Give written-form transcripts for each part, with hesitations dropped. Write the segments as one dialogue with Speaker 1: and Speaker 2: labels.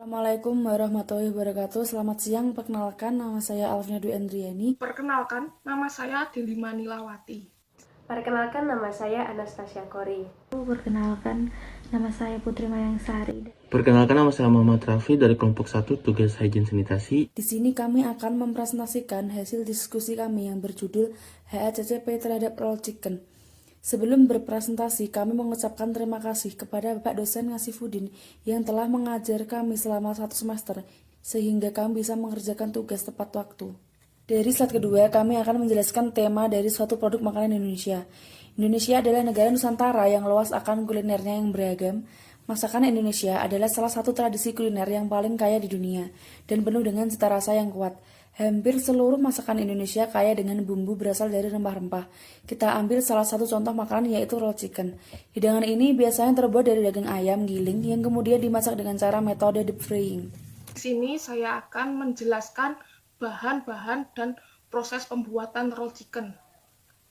Speaker 1: Assalamualaikum warahmatullahi wabarakatuh. Selamat siang, perkenalkan nama saya Alvina Dwi Andriani.
Speaker 2: Perkenalkan, nama saya Delima Nilawati.
Speaker 3: Perkenalkan, nama saya Anastasia Kori.
Speaker 4: Perkenalkan, nama saya Putri Mayang Sari.
Speaker 5: Perkenalkan, nama saya Muhammad Raffi dari kelompok 1 tugas hygiene sanitasi.
Speaker 1: Di sini kami akan mempresentasikan hasil diskusi kami yang berjudul HACCP terhadap roll chicken. Sebelum berpresentasi, kami mengucapkan terima kasih kepada Bapak dosen Ngasifuddin yang telah mengajar kami selama 1 semester, sehingga kami bisa mengerjakan tugas tepat waktu. Dari slide kedua, kami akan menjelaskan tema dari suatu produk makanan Indonesia. Indonesia adalah negara Nusantara yang luas akan kulinernya yang beragam. Masakan Indonesia adalah salah satu tradisi kuliner yang paling kaya di dunia dan penuh dengan cita rasa yang kuat. Hampir seluruh masakan Indonesia kaya dengan bumbu berasal dari rempah-rempah. Kita ambil salah satu contoh makanan yaitu roll chicken. Hidangan ini biasanya terbuat dari daging ayam giling yang kemudian dimasak dengan cara metode deep frying.
Speaker 2: Di sini saya akan menjelaskan bahan-bahan dan proses pembuatan roll chicken.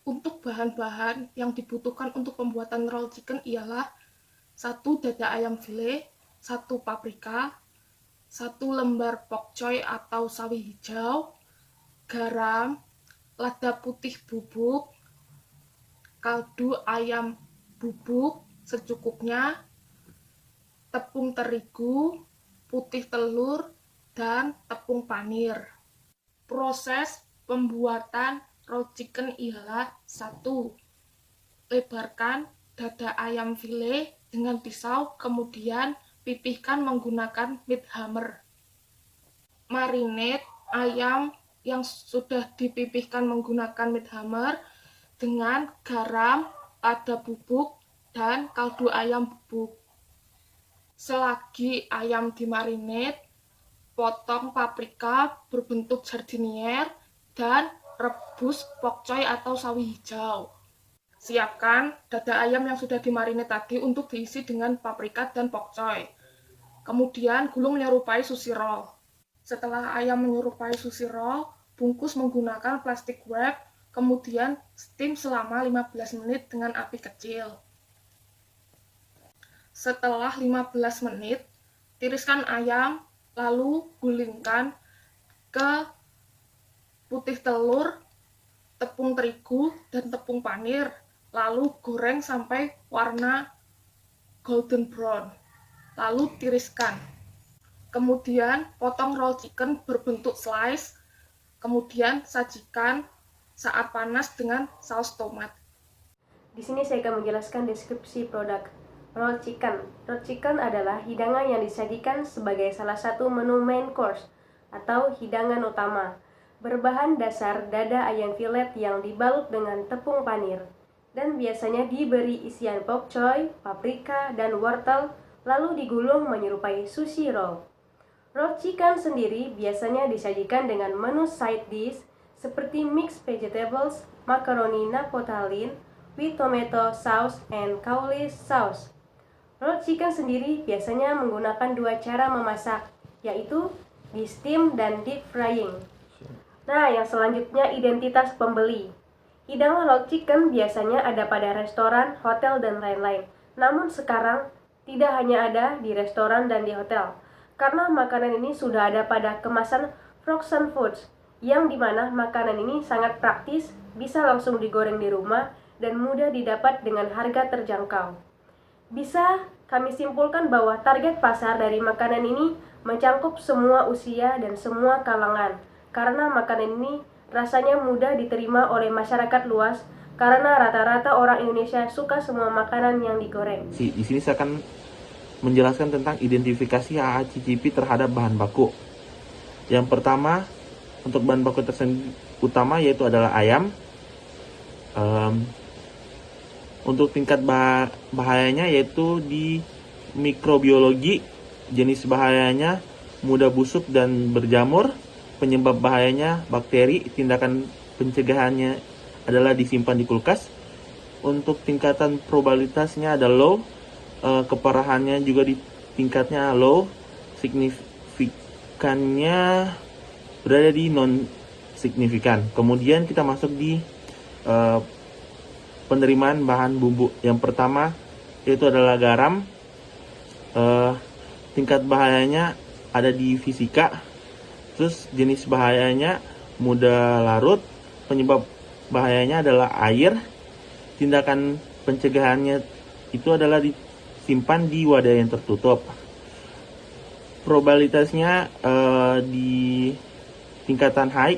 Speaker 2: Untuk bahan-bahan yang dibutuhkan untuk pembuatan roll chicken ialah 1 dada ayam file, 1 paprika, 1 lembar pokcoy atau sawi hijau, garam, lada putih bubuk, kaldu ayam bubuk secukupnya, tepung terigu, putih telur, dan tepung panir. Proses pembuatan roll chicken ialah 1. Lebarkan dada ayam file dengan pisau, kemudian pipihkan menggunakan meat hammer. Marinate ayam yang sudah dipipihkan menggunakan meat hammer dengan garam, lada bubuk, dan kaldu ayam bubuk. Selagi ayam dimarinate, potong paprika berbentuk jardinier dan rebus pokcoy atau sawi hijau. Siapkan dada ayam yang sudah dimarinate tadi untuk diisi dengan paprika dan pokcoy. Kemudian gulung menyerupai sushi roll. Setelah ayam menyerupai sushi roll, bungkus menggunakan plastik wrap, kemudian steam selama 15 menit dengan api kecil. Setelah 15 menit, tiriskan ayam, lalu gulingkan ke putih telur, tepung terigu, dan tepung panir. Lalu goreng sampai warna golden brown. Lalu tiriskan. Kemudian potong roll chicken berbentuk slice. Kemudian sajikan saat panas dengan saus tomat.
Speaker 3: Di sini saya akan menjelaskan deskripsi produk roll chicken. Roll chicken adalah hidangan yang disajikan sebagai salah satu menu main course atau hidangan utama. Berbahan dasar dada ayam filet yang dibalut dengan tepung panir dan biasanya diberi isian pokcoy, paprika, dan wortel, lalu digulung menyerupai sushi roll. Roll chicken sendiri biasanya disajikan dengan menu side dish seperti mixed vegetables, macaroni napoletan with tomato sauce and cauli sauce. Roll chicken sendiri biasanya menggunakan 2 cara memasak, yaitu di steam dan deep frying. Nah, yang selanjutnya identitas pembeli. Hidangan roll chicken biasanya ada pada restoran, hotel, dan lain-lain. Namun sekarang tidak hanya ada di restoran dan di hotel, karena makanan ini sudah ada pada kemasan frozen foods, yang dimana makanan ini sangat praktis, bisa langsung digoreng di rumah, dan mudah didapat dengan harga terjangkau. Bisa kami simpulkan bahwa target pasar dari makanan ini mencakup semua usia dan semua kalangan, karena makanan ini rasanya mudah diterima oleh masyarakat luas karena rata-rata orang Indonesia suka semua makanan yang digoreng.
Speaker 5: Di sini saya akan menjelaskan tentang identifikasi HACCP terhadap bahan baku. Yang pertama, untuk bahan baku utama yaitu adalah ayam. Untuk tingkat bahayanya yaitu di mikrobiologi, jenis bahayanya mudah busuk dan berjamur. Penyebab bahayanya bakteri, tindakan pencegahannya adalah disimpan di kulkas. Untuk tingkatan probabilitasnya ada low, keparahannya juga di tingkatnya low, signifikannya berada di non signifikan. Kemudian kita masuk di penerimaan bahan bumbu. Yang pertama yaitu adalah garam. Tingkat bahayanya ada di fisika. Terus jenis bahayanya mudah larut, penyebab bahayanya adalah air. Tindakan pencegahannya itu adalah disimpan di wadah yang tertutup. Probabilitasnya di tingkatan high,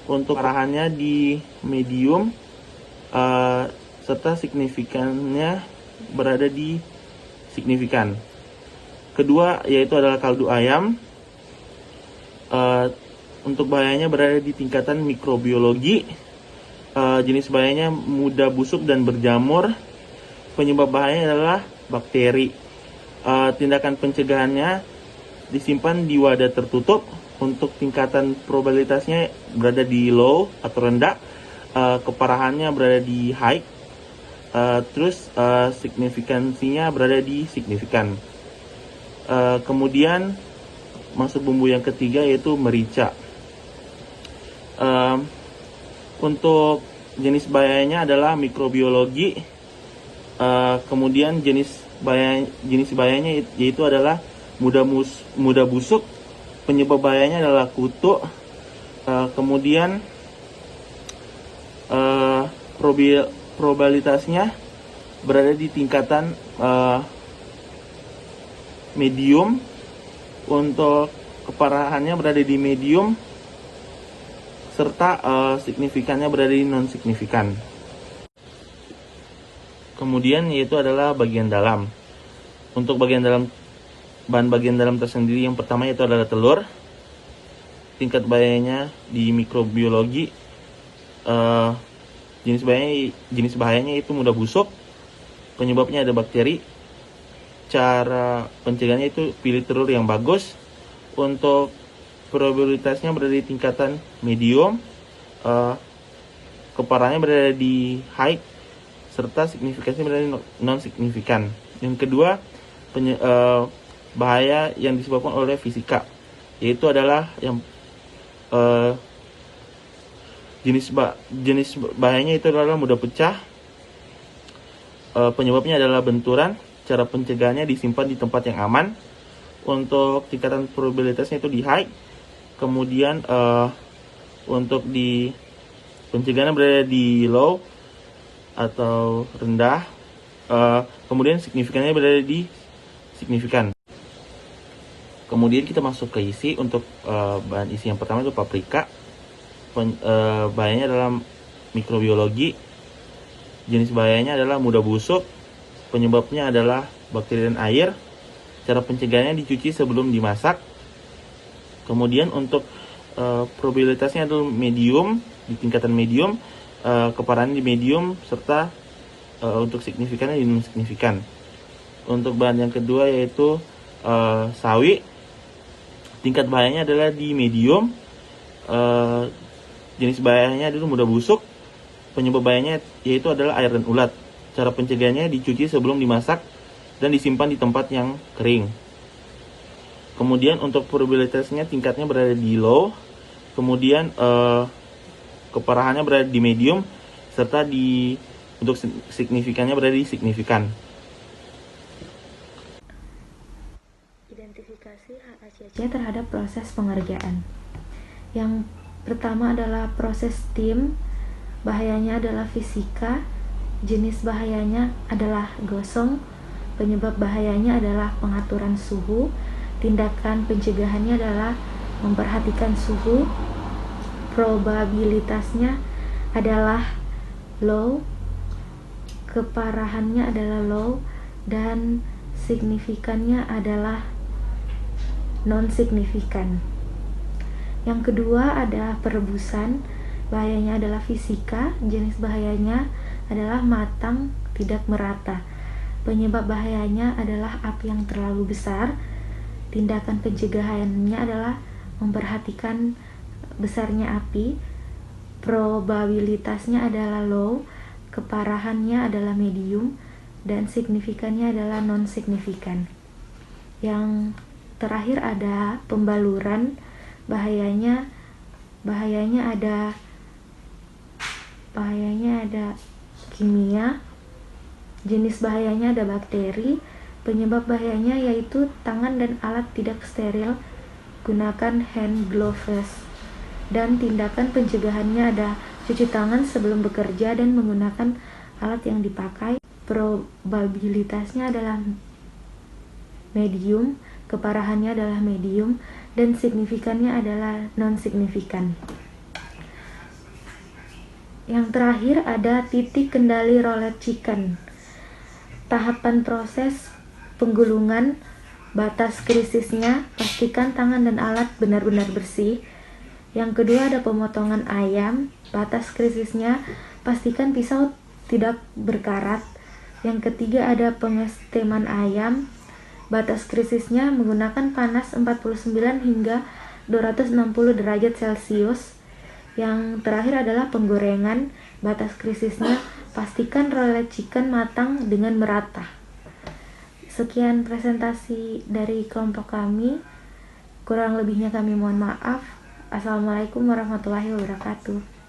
Speaker 5: untuk arahannya di medium, serta signifikannya berada di signifikan. Kedua yaitu adalah kaldu ayam. Untuk bahayanya berada di tingkatan mikrobiologi. Jenis bahayanya mudah busuk dan berjamur. Penyebab bahayanya adalah bakteri. Tindakan pencegahannya disimpan di wadah tertutup. Untuk tingkatan probabilitasnya berada di low atau rendah. Keparahannya berada di high. Terus signifikansinya berada di signifikan. Kemudian masuk bumbu yang ketiga yaitu merica. Untuk jenis bahayanya adalah mikrobiologi. Kemudian jenis bahayanya yaitu adalah mudah busuk. Penyebab bahayanya adalah kutu. Kemudian probabilitasnya berada di tingkatan medium. Untuk keparahannya berada di medium, serta signifikannya berada di non signifikan. Kemudian yaitu adalah bagian dalam. Untuk bahan bagian dalam tersendiri yang pertama yaitu adalah telur. Tingkat bahayanya di mikrobiologi, jenis bahayanya itu mudah busuk. Penyebabnya ada bakteri. Cara pencegahannya itu pilih telur yang bagus. Untuk probabilitasnya berada di tingkatan medium, keparahannya berada di high, serta signifikansinya berada di non signifikan. Yang kedua, bahaya yang disebabkan oleh fisika, yaitu adalah yang jenis bahayanya itu adalah mudah pecah. Penyebabnya adalah benturan. Cara pencegahannya disimpan di tempat yang aman. Untuk tingkatan probabilitasnya itu di high. Kemudian untuk di pencegahannya berada di low atau rendah. Kemudian signifikannya berada di signifikan. Kemudian kita masuk ke isi. Untuk bahan isi yang pertama itu paprika. Bahayanya adalah mikrobiologi. Jenis bahayanya adalah mudah busuk. Penyebabnya adalah bakteri dan air. Cara pencegahannya dicuci sebelum dimasak. Kemudian untuk probabilitasnya adalah medium, di tingkatan medium. Keparahan di medium, serta untuk signifikannya di non signifikan. Untuk bahan yang kedua yaitu sawi. Tingkat bahayanya adalah di medium. Jenis bahayanya adalah mudah busuk. Penyebab bahayanya yaitu adalah air dan ulat. Cara pencegahannya dicuci sebelum dimasak dan disimpan di tempat yang kering. Kemudian untuk probabilitasnya tingkatnya berada di low. Kemudian keparahannya berada di medium, serta untuk signifikannya berada di signifikan.
Speaker 4: Identifikasi HACC terhadap proses pengerjaan. Yang pertama adalah proses steam. Bahayanya adalah fisika. Jenis bahayanya adalah gosong. Penyebab bahayanya adalah pengaturan suhu. Tindakan pencegahannya adalah memperhatikan suhu. Probabilitasnya adalah low. Keparahannya adalah low. Dan signifikannya adalah non-signifikan. Yang kedua ada perebusan. Bahayanya adalah fisika. Jenis bahayanya adalah matang, tidak merata. Penyebab bahayanya adalah api yang terlalu besar. Tindakan pencegahannya adalah memperhatikan besarnya api. Probabilitasnya adalah low, keparahannya adalah medium, dan signifikannya adalah non-signifikan. Yang terakhir ada pembaluran. Bahayanya ada kimia. Jenis bahayanya ada bakteri. Penyebab bahayanya yaitu tangan dan alat tidak steril. gunakan hand gloves. Dan tindakan pencegahannya ada cuci tangan sebelum bekerja dan menggunakan alat yang dipakai. Probabilitasnya adalah medium, keparahannya adalah medium, dan signifikannya adalah non-signifikan. Yang terakhir ada titik kendali roulette chicken. Tahapan proses penggulungan, batas krisisnya, pastikan tangan dan alat benar-benar bersih. Yang kedua ada pemotongan ayam, batas krisisnya, pastikan pisau tidak berkarat. Yang ketiga ada pengesteman ayam, batas krisisnya menggunakan panas 49 hingga 260 derajat Celcius. Yang terakhir adalah penggorengan, batas krisisnya pastikan roulette chicken matang dengan merata. Sekian presentasi dari kelompok kami, kurang lebihnya kami mohon maaf. Assalamualaikum warahmatullahi wabarakatuh.